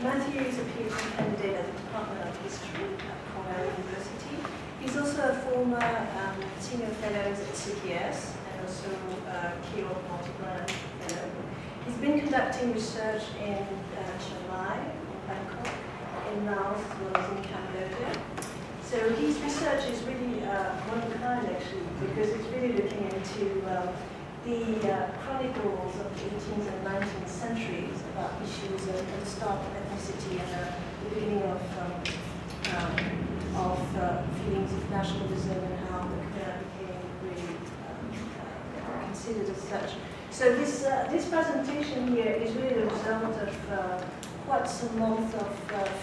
Matthew is a PhD candidate at the Department of History at Khmer University. He's also a former senior fellow at CPS and also Key Multi-Grant Fellow. He's been conducting research in Chiang Mai, in Bangkok, in Laos, as well as in Cambodia. So his research is really one of a kind, actually, because it's really looking into the chronicles of the 18th and 19th centuries about issues and the start of ethnicity and the beginning of feelings of nationalism and how the Khmer became really considered as such. So this presentation here is really the result of quite some months of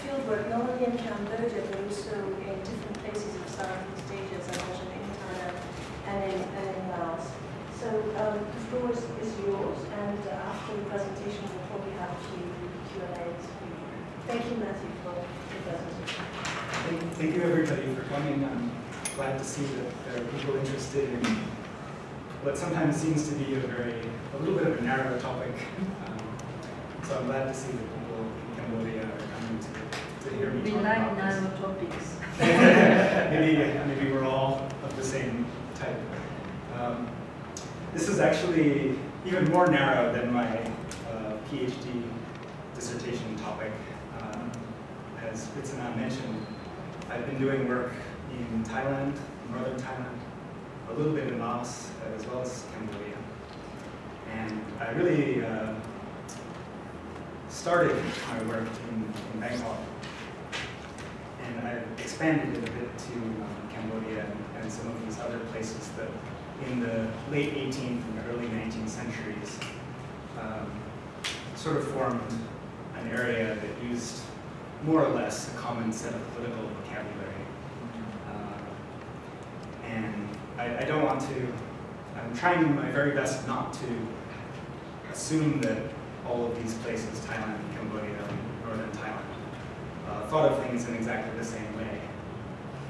fieldwork, not only in Cambodia but also in different places of Southeast Asia, as I mentioned, in Thailand and in Laos. So the floor is yours, and after the presentation we'll probably have a few Q&As. Thank you, Matthew, for the presentation. Thank you, everybody, for coming. I'm glad to see that there are people interested in what sometimes seems to be a little bit of a narrow topic. So I'm glad to see that people in Cambodia are coming to hear me talk about this. We like narrow topics. maybe we're all of the same type. This is actually even more narrow than my PhD dissertation topic. As Fitzanan mentioned, I've been doing work in Thailand, northern Thailand, a little bit in Laos, as well as Cambodia. And I really started my work in Bangkok. And I've expanded it a bit to Cambodia and some of these other places that in the late 18th and early 19th centuries sort of formed an area that used more or less a common set of political vocabulary. And I don't want to, I'm trying my very best not to assume that all of these places, Thailand, Cambodia, northern Thailand, thought of things in exactly the same way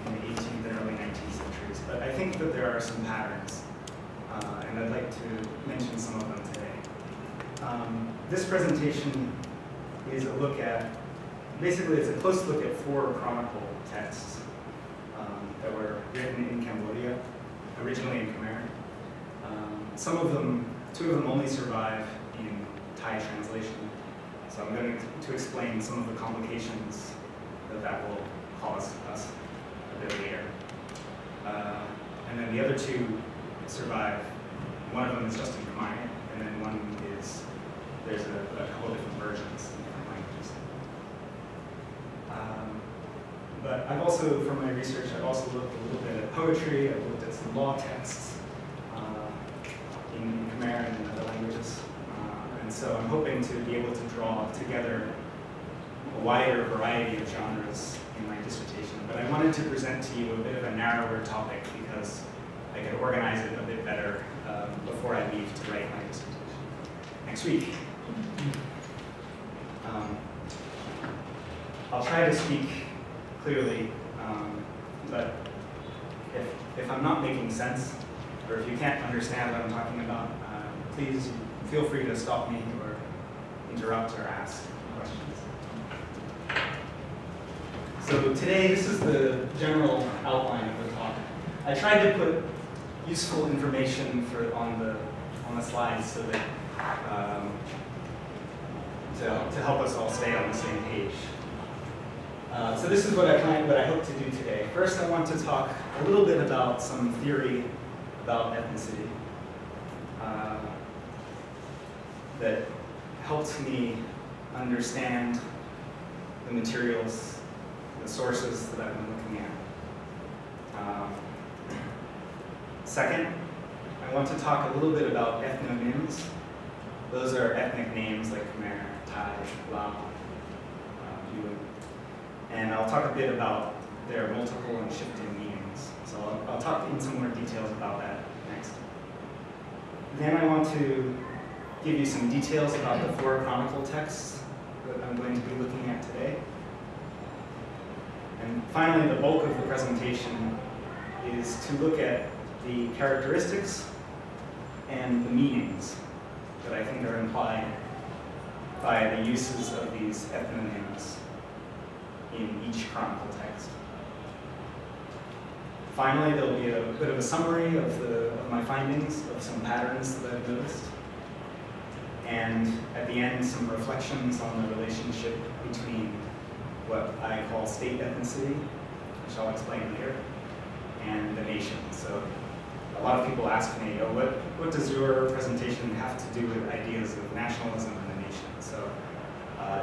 in the 18th and early 19th centuries. But I think that there are some patterns, and I'd like to mention some of them today. This presentation is a look at, basically it's a close look at 4 chronicle texts that were written in Cambodia, originally in Khmer. Some of them, 2 of them only survive in Thai translation. So I'm going to explain some of the complications that will cause us a bit later. And then the other 2 survive. One of them is just in Khmer, and then one is, there's a couple different versions in different languages. But I've also, from my research, I've also looked a little bit at poetry, I've looked at some law texts in Khmer and in other languages. And so I'm hoping to be able to draw together a wider variety of genres in my dissertation. But I wanted to present to you a bit of a narrower topic because I could organize it a bit better before I leave to write my dissertation next week. I'll try to speak clearly, but if I'm not making sense, or if you can't understand what I'm talking about, please feel free to stop me or interrupt or ask questions. So today, this is the general outline of the talk. I tried to put useful information on the slides so that to help us all stay on the same page. So this is what I hope to do today. First, I want to talk a little bit about some theory about ethnicity that helped me understand the materials, the sources that I've been looking at. Second, I want to talk a little bit about ethnonyms. Those are ethnic names like Khmer, Thai, Lao, Yue. And I'll talk a bit about their multiple and shifting meanings. So I'll talk in some more details about that next. Then I want to give you some details about the 4 chronicle texts that I'm going to be looking at today. And finally, the bulk of the presentation is to look at the characteristics and the meanings that I think are implied by the uses of these ethnonyms in each chronicle text. Finally, there'll be a bit of a summary of my findings, of some patterns that I've noticed. And at the end, some reflections on the relationship between what I call state ethnicity, which I'll explain later, and the nation. So a lot of people ask me, oh, what does your presentation have to do with ideas of nationalism and the nation? So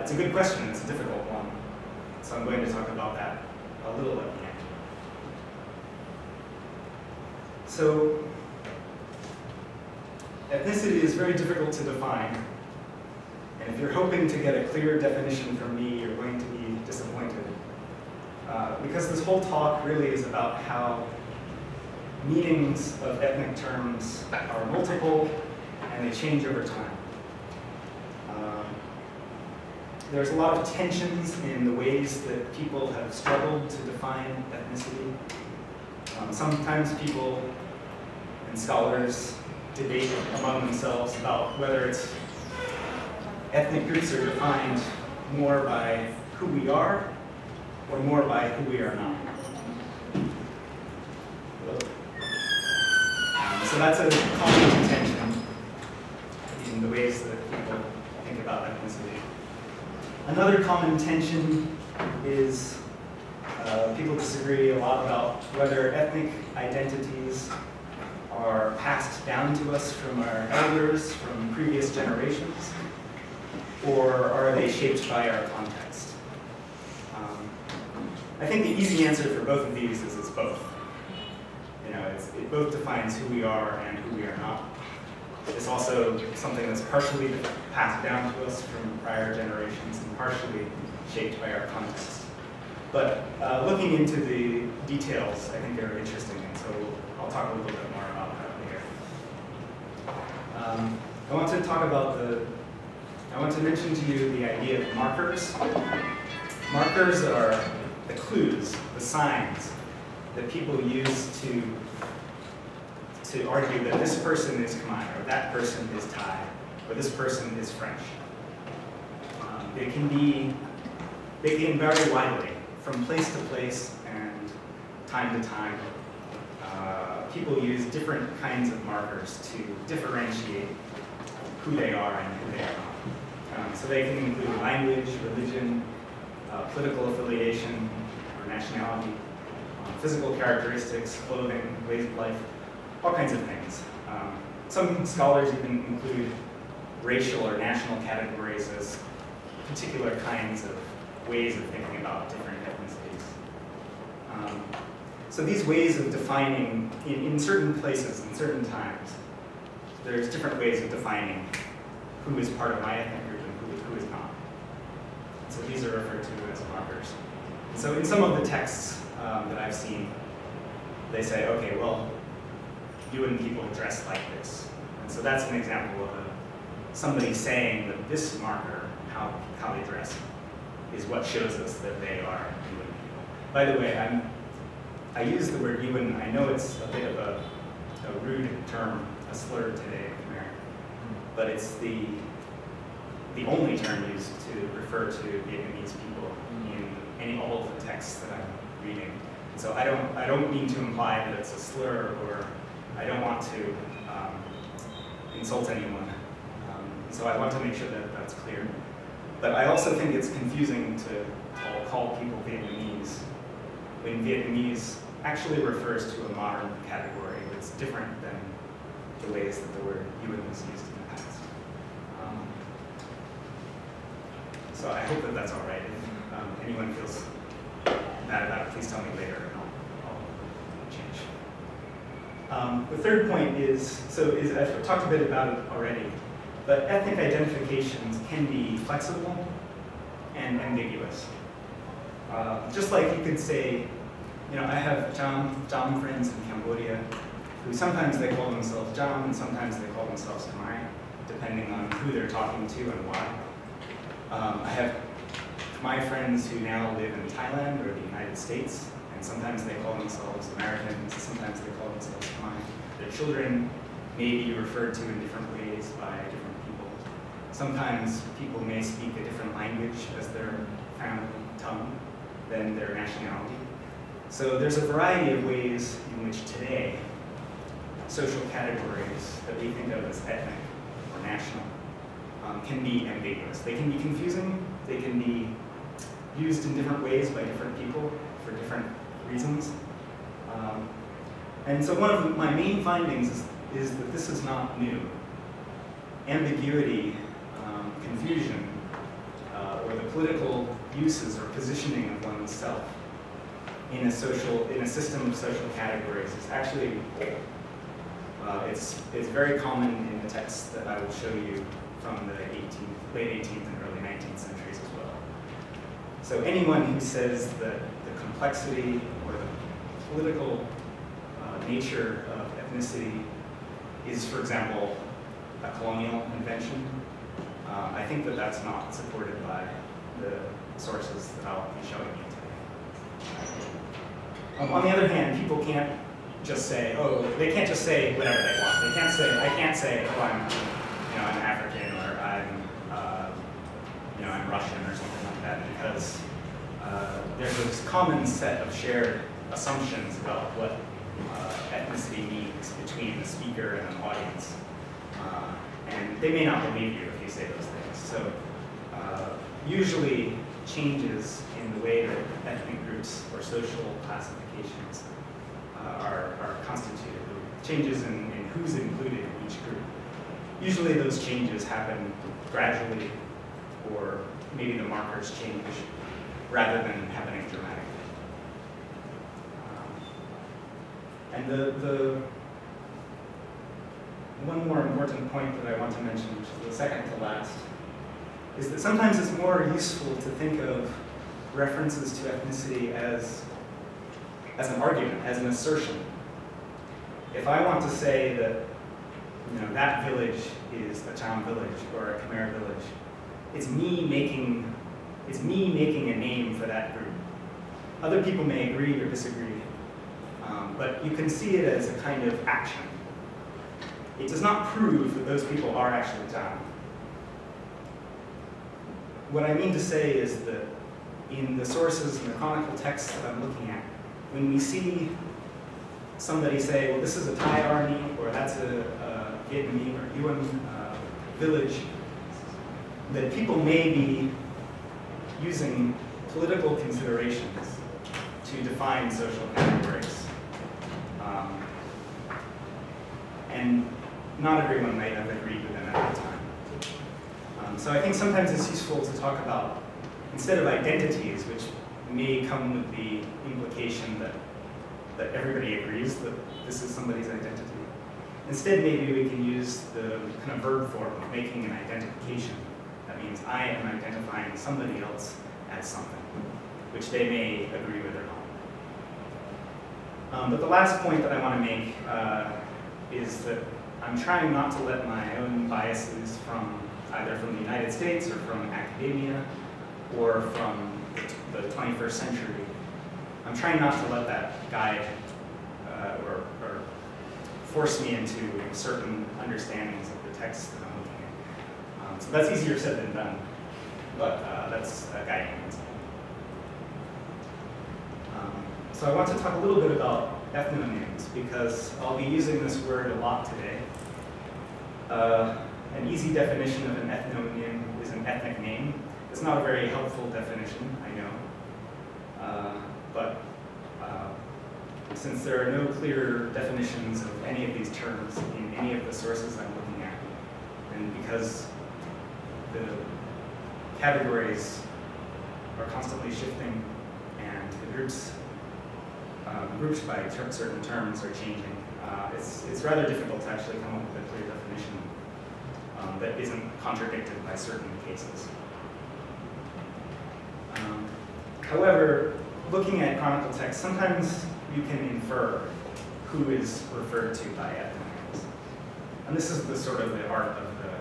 it's a good question, it's a difficult one. So I'm going to talk about that a little at the end. So ethnicity is very difficult to define. And if you're hoping to get a clear definition from me, you're going to be disappointed. Because this whole talk really is about how meanings of ethnic terms are multiple and they change over time. There's a lot of tensions in the ways that people have struggled to define ethnicity. Sometimes people and scholars debate among themselves about whether ethnic groups are defined more by who we are or more by who we are not. So that's a common contention in the ways that people think about ethnicity. Another common tension is people disagree a lot about whether ethnic identities are passed down to us from our elders, from previous generations, or are they shaped by our context? I think the easy answer for both of these is it's both. You know, it both defines who we are and who we are not. It's also something that's partially passed down to us from prior generations and partially shaped by our context. But looking into the details, I think they're interesting, and so I'll talk a little bit more about that later. I want to mention to you the idea of markers. Markers are the clues, the signs that people use to argue that this person is Khmer, or that person is Thai, or this person is French. They can vary widely from place to place and time to time. People use different kinds of markers to differentiate who they are and who they are not. So they can include language, religion, political affiliation or nationality, physical characteristics, clothing, ways of life, all kinds of things. Some scholars even include racial or national categories as particular kinds of ways of thinking about different ethnicities. So these ways of defining, in certain places, in certain times, there's different ways of defining who is part of my ethnic group and who is not. So these are referred to as markers. And so in some of the texts that I've seen, they say, okay, well, Yuan people dress like this. And so that's an example of somebody saying that this marker, how they dress, is what shows us that they are Yuan people. By the way, I use the word Yuan. I know it's a bit of a rude term, a slur today in Khmer, but it's the only term used to refer to Vietnamese people in all of the texts that I'm reading. And so I don't mean to imply that it's a slur, or I don't want to insult anyone. So I want to make sure that that's clear. But I also think it's confusing to call people Vietnamese when Vietnamese actually refers to a modern category that's different than the ways that the word Yuan was used in the past. So I hope that that's all right. If anyone feels bad about it, please tell me later and I'll change. The third point is I've talked a bit about it already, but ethnic identifications can be flexible and ambiguous. Just like you could say, you know, I have Cham friends in Cambodia who sometimes they call themselves Cham and sometimes they call themselves Khmer, depending on who they're talking to and why. I have my friends who now live in Thailand or the United States, and sometimes they call themselves Americans, sometimes they call themselves Khmer. Their children may be referred to in different ways by different people. Sometimes people may speak a different language as their family tongue than their nationality. So there's a variety of ways in which today social categories that we think of as ethnic or national can be ambiguous. They can be confusing, they can be used in different ways by different people for different reasons. And so one of my main findings is that this is not new. Ambiguity, confusion, or the political uses or positioning of oneself in a system of social categories is actually old. It's very common in the texts that I will show you from the late 18th and early 19th centuries as well. So anyone who says that the complexity or the political nature of ethnicity is, for example, a colonial invention, I think that that's not supported by the sources that I'll be showing you today. On the other hand, people can't just say, oh, they can't just say whatever they want. They can't say, I can't say, oh, I'm African or I'm Russian or something like that, because there's this common set of shared assumptions about what ethnicity means between the speaker and an audience. And they may not believe you if you say those things. So usually changes in the way that ethnic groups or social classifications are constituted, changes in who's included in each group. Usually those changes happen gradually, or maybe the markers change rather than happening dramatically. And the one more important point that I want to mention, which is the second to last, is that sometimes it's more useful to think of references to ethnicity as an argument, as an assertion. If I want to say that that village is a town village or a Khmer village, it's me making a name for that group. Other people may agree or disagree, but you can see it as a kind of action. It does not prove that those people are actually town. What I mean to say is that in the sources and the chronicle texts that I'm looking at, when we see somebody say, well, this is a Thai army, or that's a Vietnamese or Yuan village, that people may be using political considerations to define social categories. And not everyone might have agreed with them at the time. So I think sometimes it's useful to talk about, instead of identities, which may come with the implication that everybody agrees that this is somebody's identity. Instead, maybe we can use the kind of verb form of making an identification. That means I am identifying somebody else as something, which they may agree with or not. But the last point that I want to make is that I'm trying not to let my own biases either from the United States or from academia or from the 21st century, I'm trying not to let that guide or force me into certain understandings of the text that I'm looking at. So that's easier said than done, but that's a guiding principle. So I want to talk a little bit about ethnonyms, because I'll be using this word a lot today. An easy definition of an ethnonym is an ethnic name. It's not a very helpful definition, I know. But since there are no clear definitions of any of these terms in any of the sources I'm looking at, and because the categories are constantly shifting and the groups grouped by certain terms are changing, it's rather difficult to actually come up with a clear definition that isn't contradicted by certain cases. However, looking at chronicle text, sometimes you can infer who is referred to by ethnonyms. And this is the sort of the art of the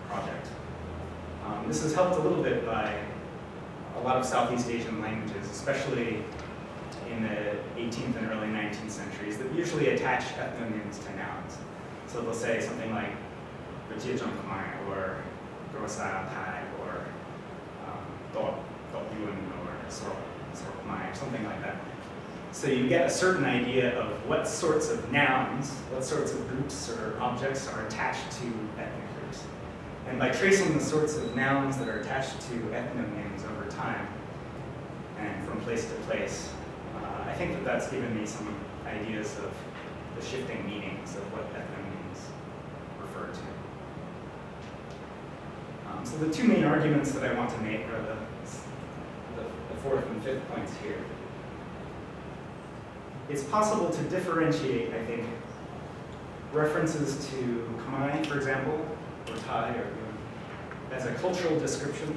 project. This is helped a little bit by a lot of Southeast Asian languages, especially in the 18th and early 19th centuries, that usually attach ethnonyms to nouns. So they'll say something like Khmer or Grosaya Pai or Dot Yun or Sorok Khmer, or something like that. So you get a certain idea of what sorts of nouns, what sorts of groups or objects are attached to ethnic groups. And by tracing the sorts of nouns that are attached to ethnonyms over time and from place to place, I think that that's given me some ideas of the shifting meanings of what ethnonyms refer to. So the two main arguments that I want to make are the fourth and fifth points here. It's possible to differentiate, I think, references to Khmer, for example, or Thai, or as a cultural description,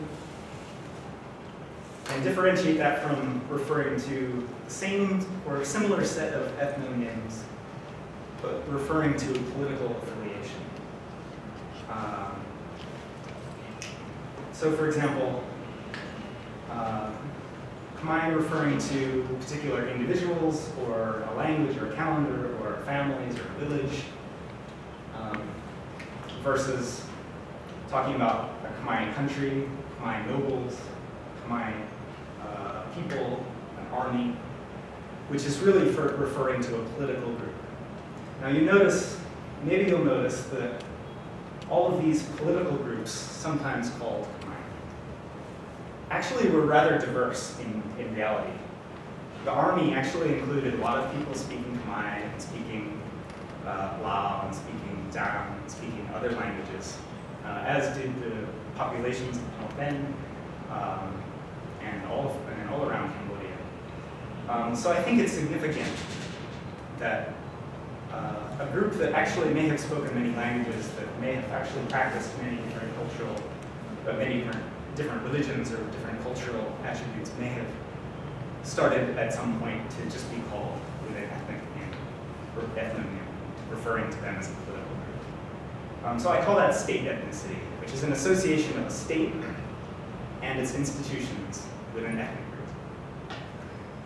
and differentiate that from referring to the same or a similar set of ethnonyms, but referring to political affiliation. So, for example, Khmer referring to particular individuals, or a language, or a calendar, or families, or a village, versus talking about a Khmer country, Khmer nobles, Khmer people, an army, which is really referring to a political group. Now you notice, maybe you'll notice that all of these political groups, sometimes called Khmer, actually were rather diverse in reality. The army actually included a lot of people speaking Khmer, and speaking Lao, and speaking Dam, and speaking other languages, as did the populations of Phnom Penh, and all around Cambodia. So I think it's significant that a group that actually may have spoken many languages, that may have actually practiced many different cultural, many different religions or different cultural attributes, may have started at some point to just be called with an ethnic name, or ethnonym, referring to them as a political group. So I call that state ethnicity, which is an association of a state and its institutions with an ethnic group,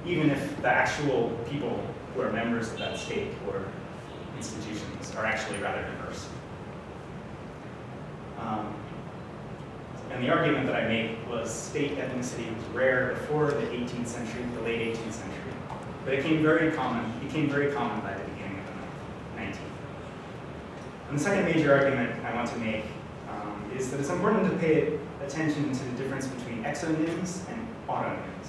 even if the actual people who are members of that state or institutions are actually rather diverse. And the argument that I made was state ethnicity was rare before the 18th century, the late 18th century, but it became very common by the beginning of the 19th. And the second major argument I want to make is that it's important to pay attention to the difference between exonyms and autonyms.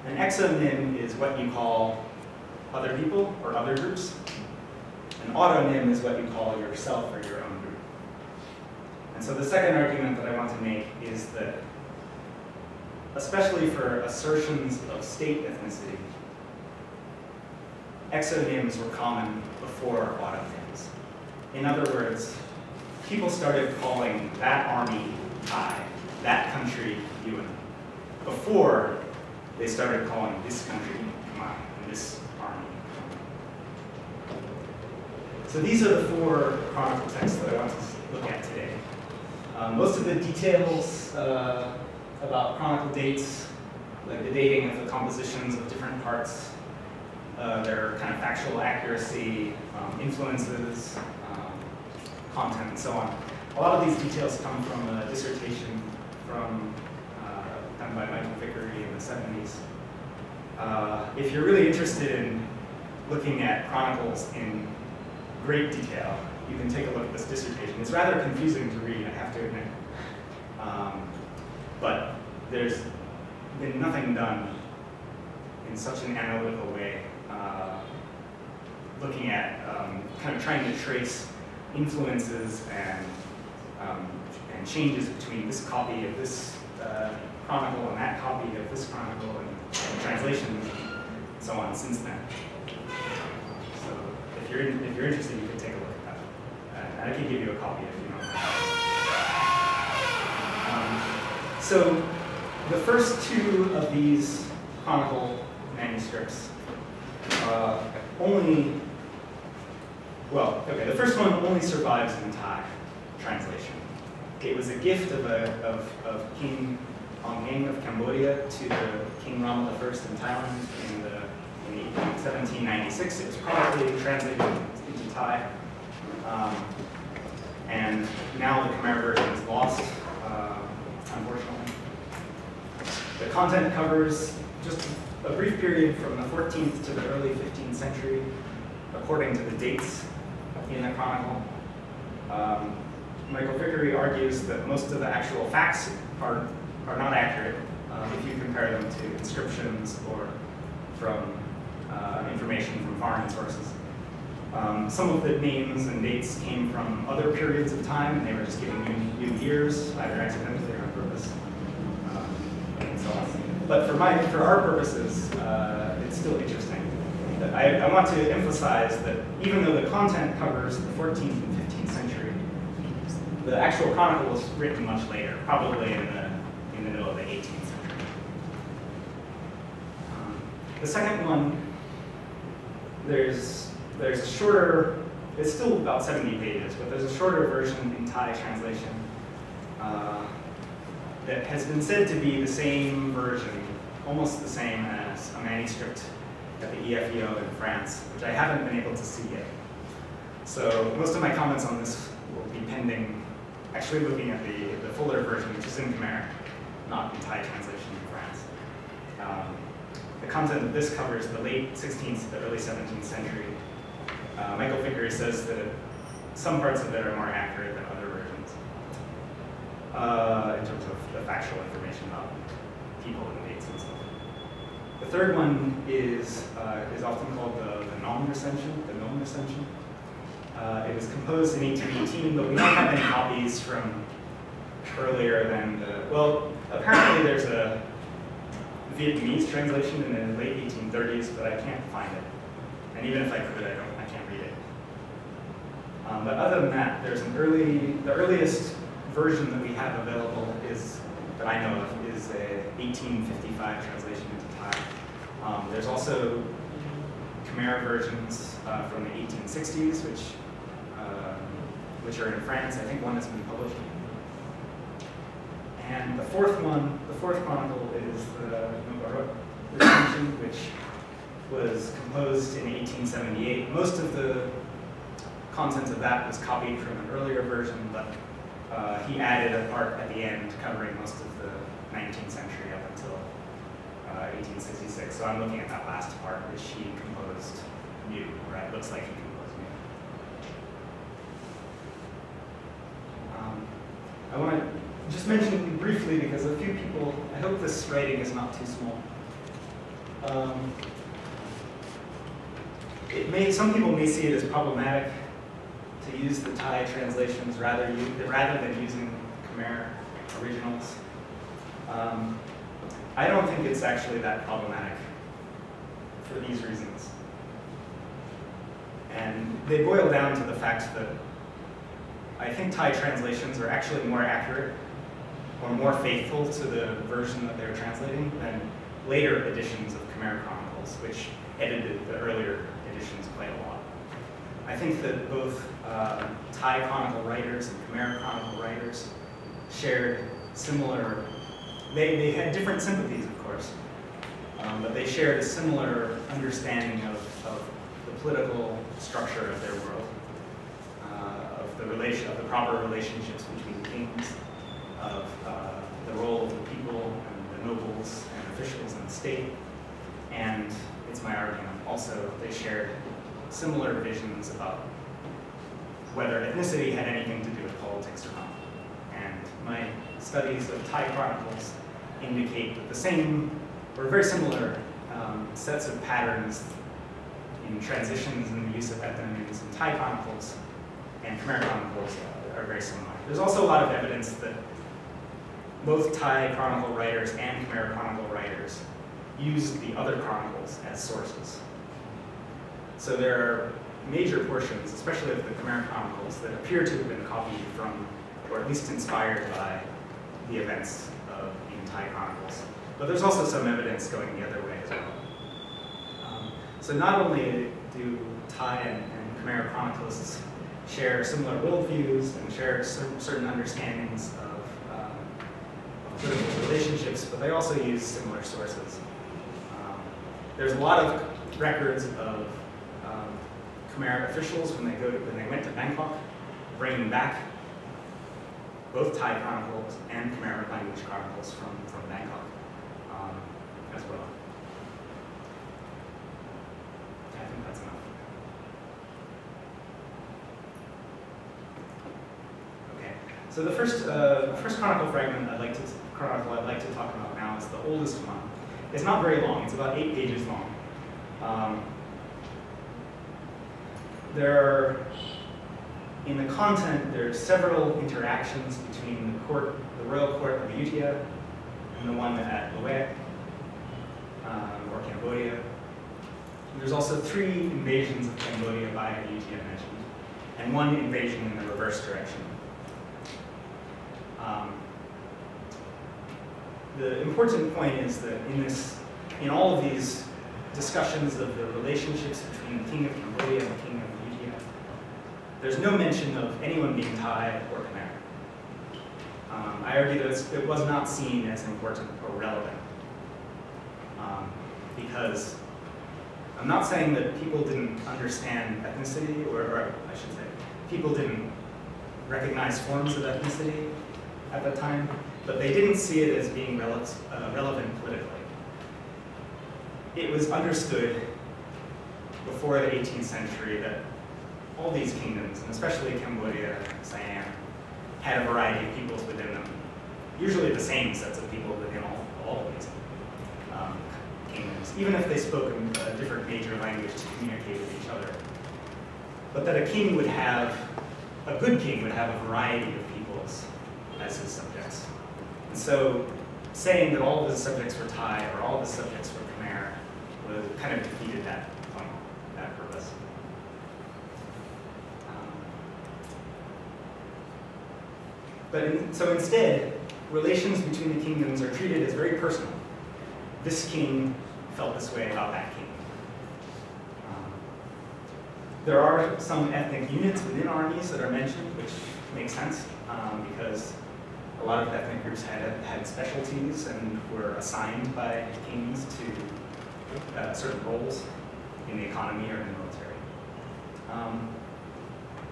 An exonym is what you call other people or other groups. An autonym is what you call yourself or your own group. And so the second argument that I want to make is that, especially for assertions of state ethnicity, exonyms were common before autonyms. In other words, people started calling that army Thai, that country Yuan, before they started calling this country Khmer and this army. So these are the four chronicle texts that I want to look at today. Most of the details about chronicle dates, like the dating of the compositions of different parts, their kind of factual accuracy, influences, content, and so on. A lot of these details come from a dissertation done by Michael Vickery in the 70s. If you're really interested in looking at chronicles in great detail, you can take a look at this dissertation. It's rather confusing to read, I have to admit. But there's been nothing done in such an analytical way, looking at kind of trying to trace influences and changes between this copy of this chronicle and that copy of this chronicle, and translations and so on since then. So if you're interested, you can take a look at that. And I can give you a copy if you don't. So the first two of these chronicle manuscripts the first one only survives in Thai translation. It was a gift of King Ong of Cambodia to the King Rama I in Thailand in 1796. It was probably translated into Thai. And now the Khmer version is lost. The content covers just a brief period from the 14th to the early 15th century, according to the dates in the Chronicle. Michael Vickery argues that most of the actual facts are not accurate if you compare them to inscriptions or from information from foreign sources. Some of the names and dates came from other periods of time, and they were just giving you years, either accidentally or on purpose, and so on. But for our purposes, it's still interesting. I want to emphasize that even though the content covers the 14th and 15th century, the actual chronicle was written much later, probably in the middle of the 18th century. The second one, there's a shorter, it's still about 70 pages, but there's a shorter version in Thai translation that has been said to be the same version, almost the same as a manuscript at the EFEO in France, which I haven't been able to see yet. So most of my comments on this will be pending, actually looking at the fuller version, which is in Khmer, not in Thai translation in France. The content of this covers the late 16th to the early 17th century. Michael Vickery says that some parts of it are more accurate than other versions in terms of the factual information about people and dates and stuff. The third one is often called the Nom recension, the Nom recension. It was composed in 1818, but we don't have any copies from earlier than well, apparently there's a Vietnamese translation in the late 1830s, but I can't find it. And even if I could, I can't read it. But other than that, there's the earliest version that we have available that I know of, is a 1855 translation into Thai. There's also Khmer versions from the 1860s, which are in France. I think one has been published. And the fourth chronicle is the Nogarot recension, which was composed in 1878. Most of the content of that was copied from an earlier version, but he added a part at the end covering most of the 19th century up until 1866. So I'm looking at that last part, which he composed new, or it looks like he composed new. I want to just mention briefly, because a few people, I hope this writing is not too small. Some people may see it as problematic to use the Thai translations rather than using Khmer originals. I don't think it's actually that problematic for these reasons. And they boil down to the fact that I think Thai translations are actually more accurate or more faithful to the version that they're translating than later editions of Khmer Chronicles, which edited the earlier editions quite a lot. I think that both Thai Chronicle writers and Khmer Chronicle writers shared similar, they had different sympathies, of course, but they shared a similar understanding of the political structure of their world, of the proper relationships between kings, of the role of the people and the nobles and officials in the state. And it's my argument also they shared similar visions about whether ethnicity had anything to do with politics or not. And my studies of Thai chronicles indicate that the same or very similar sets of patterns in transitions and the use of ethnonyms in Thai chronicles and Khmer chronicles are very similar. There's also a lot of evidence that both Thai chronicle writers and Khmer chronicle writers used the other chronicles as sources. So there are major portions, especially of the Khmer chronicles, that appear to have been copied from, or at least inspired by, the events in Thai chronicles. But there's also some evidence going the other way as well. So not only do Thai and Khmer chroniclists share similar worldviews and share certain understandings of political relationships, but they also use similar sources. There's a lot of records of Khmer officials when they went to Bangkok, bringing back both Thai chronicles and Khmer language chronicles from Bangkok. as well. I think that's enough. Okay, so the first chronicle fragment I'd like to talk about now is the oldest one. It's not very long. It's about 8 pages long. In the content, there are several interactions between the royal court of Ayutthaya and the one at Loek, or Cambodia. There's also 3 invasions of Cambodia by Ayutthaya mentioned, and 1 invasion in the reverse direction. The important point is that in all of these discussions of the relationships between the king of Cambodia and the king of Ayutthaya, there's no mention of anyone being Thai or Khmer. I argue that it was not seen as important or relevant, because I'm not saying that people didn't understand ethnicity, or I should say, people didn't recognize forms of ethnicity at that time, but they didn't see it as being relevant politically. It was understood before the 18th century that all these kingdoms, and especially Cambodia and Siam, had a variety of peoples within them. Usually the same sets of people within all of these kingdoms, even if they spoke a different major language to communicate with each other. But that a good king would have a variety of peoples as his subjects. And so saying that all of his subjects were Thai or all of his subjects were Khmer kind of defeated that point, that purpose. So instead, relations between the kingdoms are treated as very personal. This king felt this way about that king. There are some ethnic units within armies that are mentioned, which makes sense, because a lot of ethnic groups had specialties and were assigned by kings to certain roles in the economy or in the military.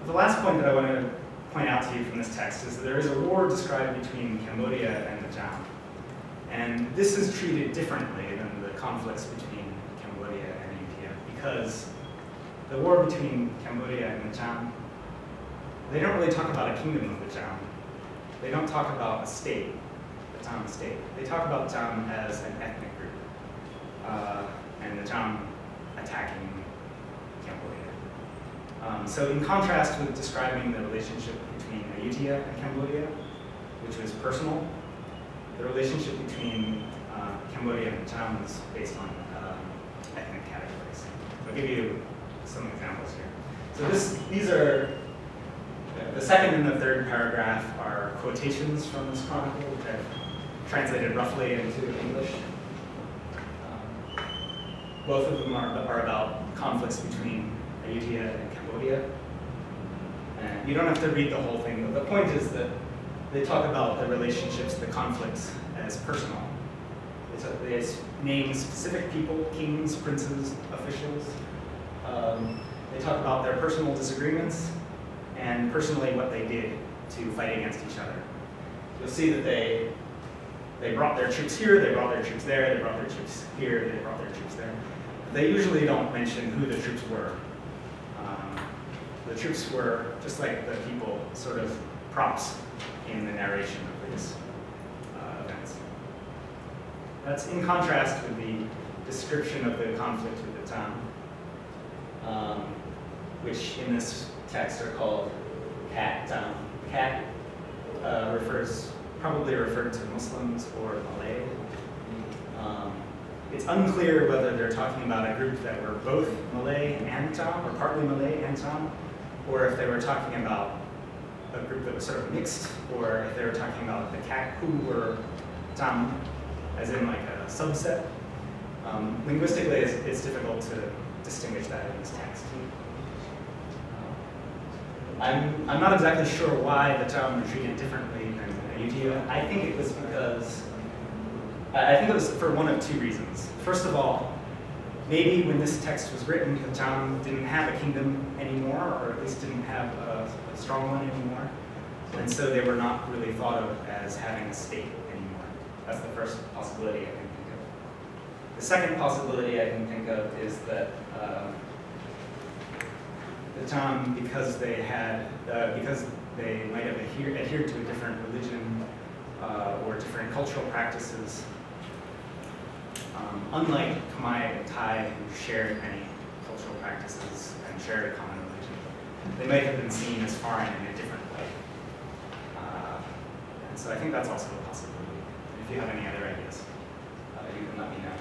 The last point that I want to point out to you from this text is that there is a war described between Cambodia and the Cham. And this is treated differently than the conflicts between Cambodia and Ayutthaya, because the war between Cambodia and the Cham, they don't really talk about a kingdom of the Cham. They don't talk about a state, the Cham state. They talk about the Cham as an ethnic group, and the Cham attacking Cambodia. So in contrast with describing the relationship between Ayutthaya and Cambodia, which was personal, the relationship between Cambodia and the Cham was based on ethnic categories. I'll give you some examples here. So these are, the second and the third paragraph are quotations from this chronicle, which I've translated roughly into English. Both of them are about conflicts between Ayutthaya and Cambodia. And you don't have to read the whole thing, but the point is that they talk about the relationships, the conflicts, as personal. They name specific people, kings, princes, officials. They talk about their personal disagreements and personally what they did to fight against each other. You'll see that they brought their troops here, they brought their troops there, they brought their troops here, they brought their troops there. They usually don't mention who the troops were. The troops were, just like the people, sort of props in the narration of these events. That's in contrast with the description of the conflict with the Cham, which in this text are called Kat Cham. Kat probably referred to Muslims or Malay. It's unclear whether they're talking about a group that were both Malay and Cham, or partly Malay and Cham, or if they were talking about a group that was sort of mixed, or if they were talking about the Kak who were Cham, as in like a subset. Linguistically, it's difficult to distinguish that in this text. I'm not exactly sure why the Cham were treated differently than Ayutthaya. I think it was for one of two reasons. First of all, maybe when this text was written, the Cham didn't have a kingdom anymore, or at least didn't have a strong one anymore. And so they were not really thought of as having a state anymore. That's the first possibility I can think of. The second possibility I can think of is that the Cham, because they might have adhered to a different religion or different cultural practices, unlike Khmer and Thai, who shared many cultural practices and shared a common religion, they might have been seen as foreign in a different way. And so I think that's also a possibility. If you have any other ideas, you can let me know.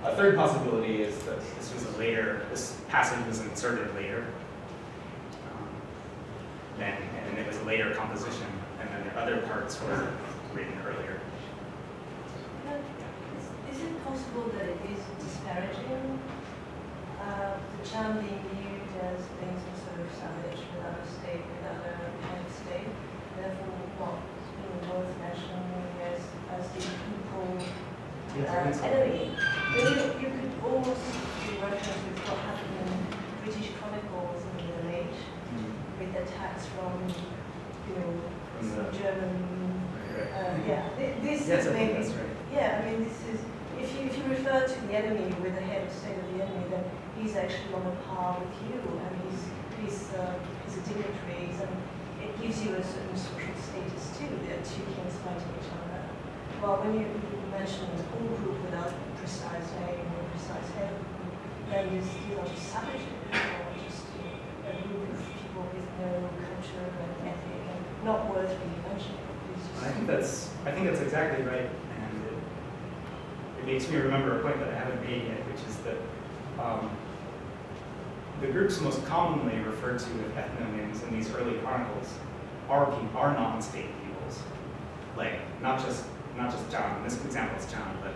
A third possibility is that this passage was inserted later, and it was a later composition, and then the other parts were written earlier. Is it possible that it is disparaging, the Cham being viewed as being some sort of savage without a state, without a head of state, therefore not being both nationally as the people enemy? You could almost do reference with what happened in British Chronicles in the Middle Age, with attacks from German. This yes, is I think maybe. that's right. Yeah, I mean, this is. If you refer to the enemy with the head of state of the enemy, then he's actually on a par with you, and he's a dignitary, and it gives you a certain social status too. There are two kings fighting each other. Well, when you mention a whole group without a precise name or a precise head of the group, then these are just savages, or just a group of people with no culture and ethic and not worth really mentioning. I think that's exactly right, and it makes me remember a point that I haven't made yet, which is that the groups most commonly referred to with ethnonyms in these early chronicles are non-state peoples, like not just Cham. In this example, it's Cham, but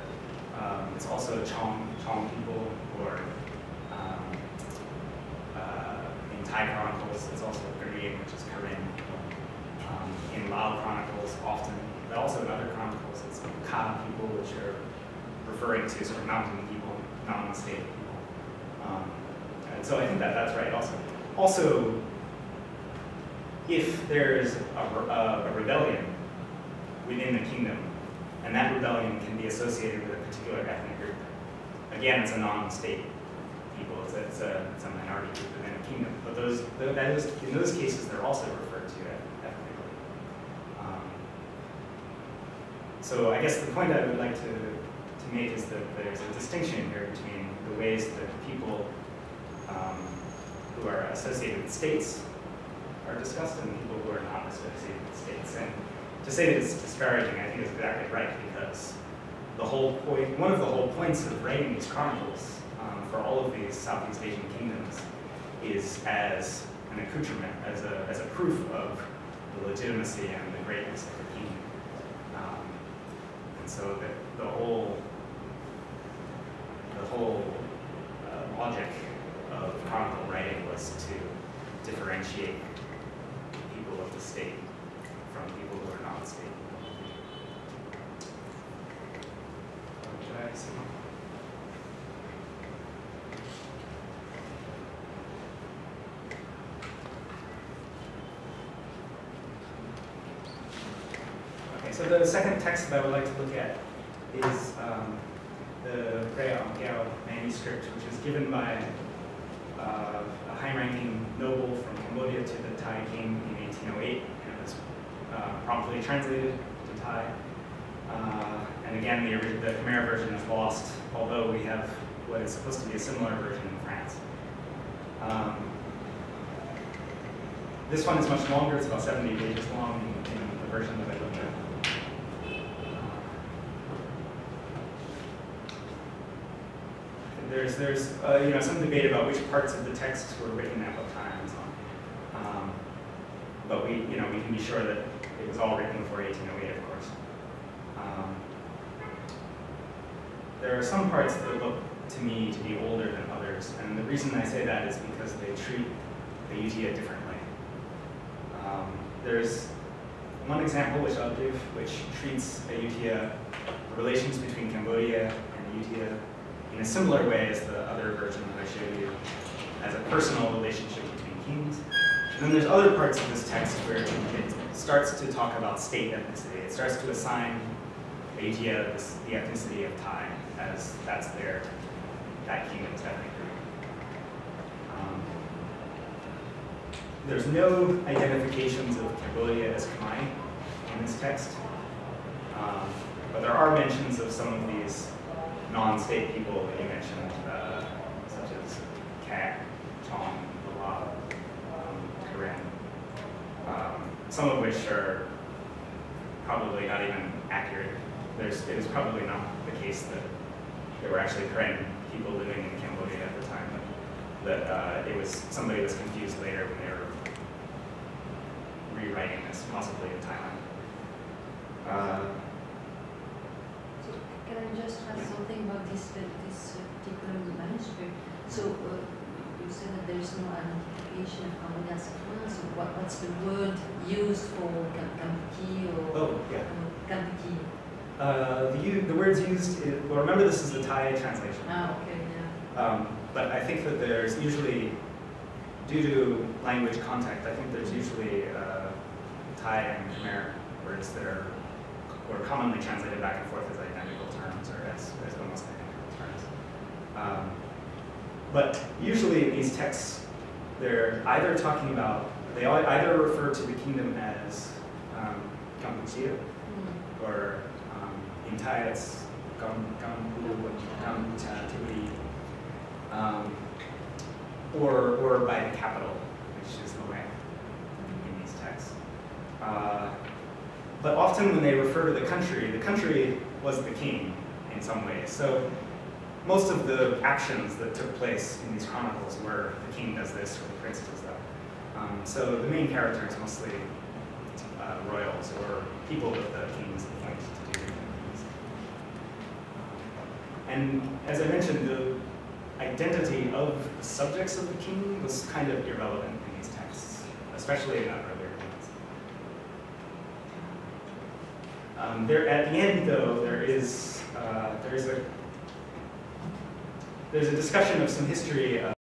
it's also Chong people, or in Thai chronicles, it's also Korean, which is Karen. In Lao chronicles, often, but also in other chronicles, it's Ka people, which are referring to sort of mountain people, non-state people. And so I think that's right also. Also, if there is a rebellion within the kingdom, and that rebellion can be associated with a particular ethnic group, again, it's a non-state people, it's a minority group within a kingdom, but in those cases, they're also referred to ethnically. So I guess the point I would like to make is that there's a distinction here between the ways that people who are associated with states are discussed and people who are not associated with states. And to say that it's disparaging, I think is exactly right, because one of the whole points of writing these chronicles for all of these Southeast Asian kingdoms is as an accoutrement, as a proof of the legitimacy and the greatness of the kingdom. And so the whole logic of chronicle writing was to differentiate people of the state from people who are not state. Should I say? Okay, so the second text that I would like to look at is the Khmer manuscript, which was given by a high-ranking noble from Cambodia to the Thai king in 1808, and it was promptly translated to Thai. And again, the Khmer version is lost, although we have what is supposed to be a similar version in France. This one is much longer, it's about 70 pages long in the version that I looked at. There's some debate about which parts of the text were written at what time and so on. But we can be sure that it was all written before 1808, of course. There are some parts that look to me to be older than others, and the reason I say that is because they treat the Ayutthaya differently. There's one example which I'll give, which treats Ayutthaya, the relations between Cambodia and Ayutthaya, in a similar way as the other version that I showed you, as a personal relationship between kings. And then there's other parts of this text where it starts to talk about state ethnicity. It starts to assign Ayutthaya the ethnicity of Thai as that kingdom's ethnic group. There's no identifications of Cambodia as Khmer in this text, but there are mentions of some of these non-state people that you mentioned, such as Kak, Chong, Lala, Karen, some of which are probably not even accurate. It is probably not the case that there were actually Karen people living in Cambodia at the time, but that somebody was confused later when they were rewriting this, possibly in Thailand. So can I just ask something about this particular manuscript? So you said that there is no identification of Cambodia as Khmer. So what's the word used for Kampuki or Kampuki? The words used, well, remember this is the Thai translation. Ah, okay, yeah. But I think that there's usually, due to language contact, I think there's usually Thai and Khmer words that are commonly translated back and forth as identical terms or as almost identical terms. But usually in these texts, they're either talking about, they either refer to the kingdom as Kampuchea, or in Thai it's Kampuchea, or by the capital, which is the way in these texts. But often when they refer to the country was the king in some ways. So most of the actions that took place in these chronicles were the king does this or the prince does that. So the main characters mostly royals or people that the kings appointed to do things. And as I mentioned, the identity of the subjects of the king was kind of irrelevant in these texts, especially in earlier ones. There, at the end, though, there's a discussion of some history